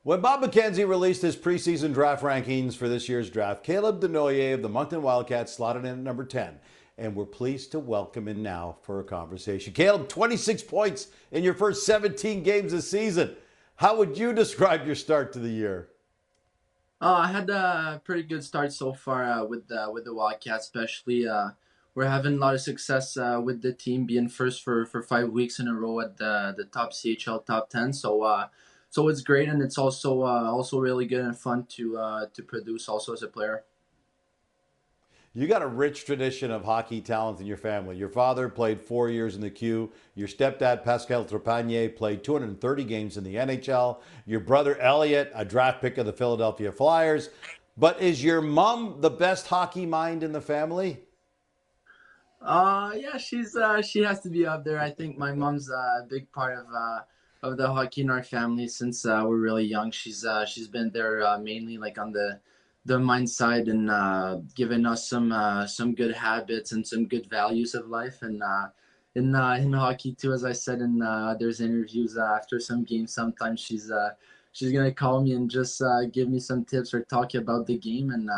When Bob McKenzie released his preseason draft rankings for this year's draft, Caleb Desnoyers of the Moncton Wildcats slotted in at number 10. And we're pleased to welcome him now for a conversation. Caleb, 26 points in your first 17 games this season. How would you describe your start to the year? I had a pretty good start so far with the Wildcats, especially. We're having a lot of success with the team being first for 5 weeks in a row at the top CHL top 10. So it's great, and it's also really good and fun to produce also as a player. You got a rich tradition of hockey talent in your family. Your father played 4 years in the Q. Your stepdad, Pascal Trepanier, played 230 games in the NHL. Your brother, Elliot, a draft pick of the Philadelphia Flyers. But is your mom the best hockey mind in the family? Yeah, she has to be up there. I think my mom's a big part of the hockey in our family since we're really young. She's been there mainly like on the mind side and giving us some good habits and some good values of life and in hockey too. As I said in there's interviews after some games. Sometimes she's gonna call me and just give me some tips or talk about the game and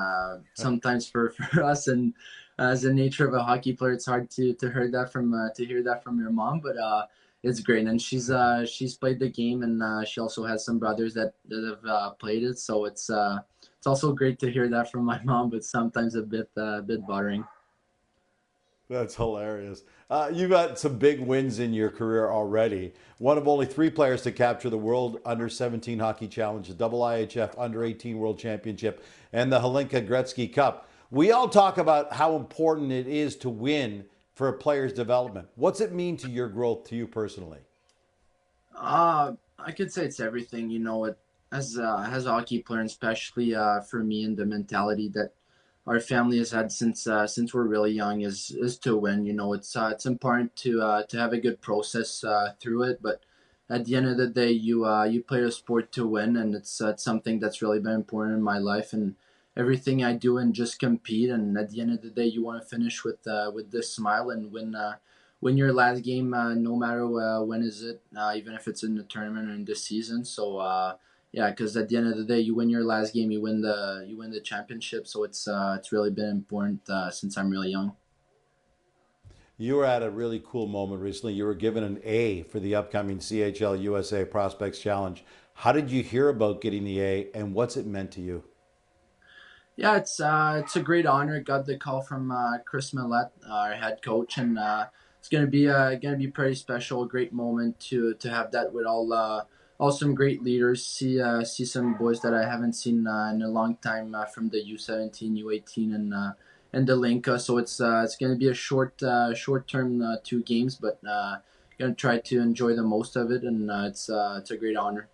sometimes for us and as the nature of a hockey player, it's hard to hear that from your mom, but it's great. And she's played the game, and she also has some brothers that have played it. So it's also great to hear that from my mom, but sometimes a bit bothering. That's hilarious. You've got some big wins in your career already. One of only three players to capture the World Under 17 Hockey Challenge, the IIHF Under 18 World Championship, and the Hlinka Gretzky Cup. We all talk about how important it is to win for a player's development. What's it mean to your growth, to you personally? I could say it's everything. As a hockey player, and especially for me, and the mentality that our family has had since we're really young is to win. It's important to have a good process through it, but at the end of the day, you play a sport to win, and it's something that's really been important in my life and everything I do, and just compete. And at the end of the day, you want to finish with this smile and win your last game, no matter when is it, even if it's in the tournament or in the season. Yeah, because at the end of the day, you win your last game, you win the championship. So it's really been important since I'm really young. You were at a really cool moment recently. You were given an A for the upcoming CHL USA Prospects Challenge. How did you hear about getting the A, and what's it meant to you? Yeah, it's a great honor. Got the call from Chris Millette, our head coach, and it's gonna be pretty special. A great moment to have that with all some great leaders. See some boys that I haven't seen in a long time from the U17, U18, and the Linka. So it's gonna be a short term 2 games, but gonna try to enjoy the most of it, and it's a great honor.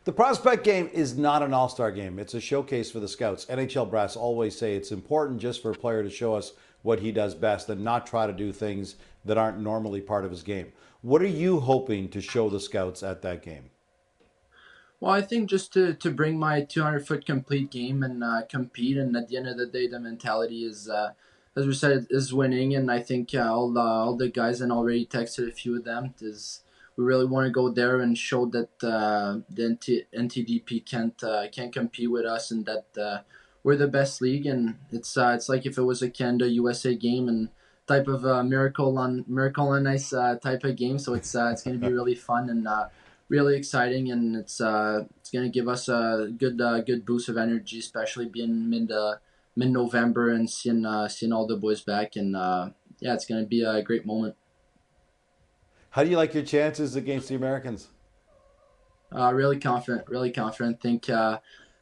The prospect game is not an all star game, it's a showcase for the scouts. NHL brass always say it's important just for a player to show us what he does best and not try to do things that aren't normally part of his game. What are you hoping to show the scouts at that game? Well, I think just to bring my 200-foot complete game and compete, and at the end of the day, the mentality is, as we said, is winning. And I think all the guys, and already texted a few of them, is we really want to go there and show that the NTDP can't compete with us, and that we're the best league. And it's like if it was a Canada USA game and type of miracle on ice type of game. So it's going to be really fun and really exciting, and it's gonna give us a good boost of energy, especially being mid November and seeing all the boys back, and yeah, it's gonna be a great moment. How do you like your chances against the Americans? Really confident, really confident. Think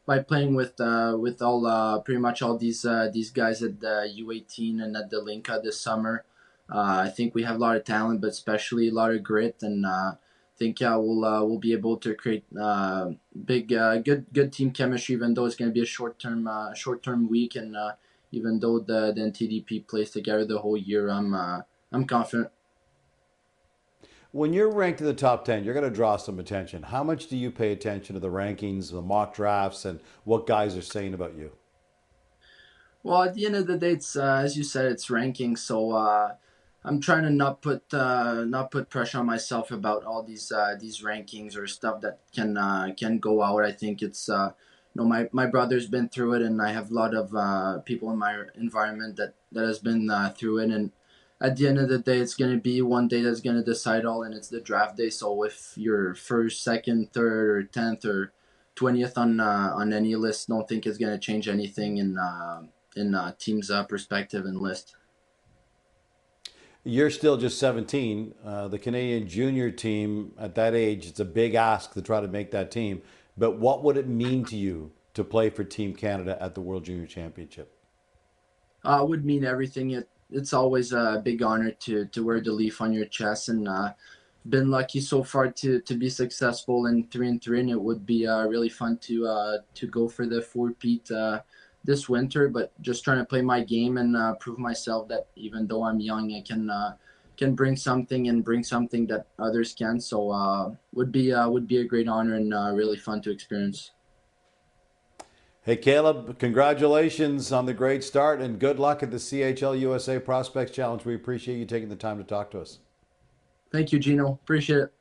by playing with all pretty much all these guys at the U18 and at the Linka this summer, I think we have a lot of talent, but especially a lot of grit, and think we'll be able to create big good team chemistry. Even though it's going to be a short term week, and even though the NTDP plays together the whole year, I'm confident. When you're ranked in the top 10, you're going to draw some attention. How much do you pay attention to the rankings, the mock drafts, and what guys are saying about you? Well, at the end of the day, it's as you said, it's ranking. So I'm trying to not put pressure on myself about all these rankings or stuff that can go out. I think it's my brother's been through it, and I have a lot of people in my environment that has been through it. And at the end of the day, it's gonna be one day that's gonna decide all, and it's the draft day. So if you're first, second, third, or 10th or 20th on any list, don't think it's gonna change anything in teams' perspective and list. You're still just 17. The Canadian junior team at that age, it's a big ask to try to make that team. But what would it mean to you to play for Team Canada at the World Junior Championship? Would mean everything. It's always a big honor to wear the leaf on your chest, and been lucky so far to be successful in 3-3. And it would be really fun to go for the four-peat this winter. But just trying to play my game and prove myself that even though I'm young, I can bring something and bring something that others can. So would be a great honor and really fun to experience. Hey, Caleb, congratulations on the great start and good luck at the CHL USA Prospects Challenge. We appreciate you taking the time to talk to us. Thank you, Gino. Appreciate it.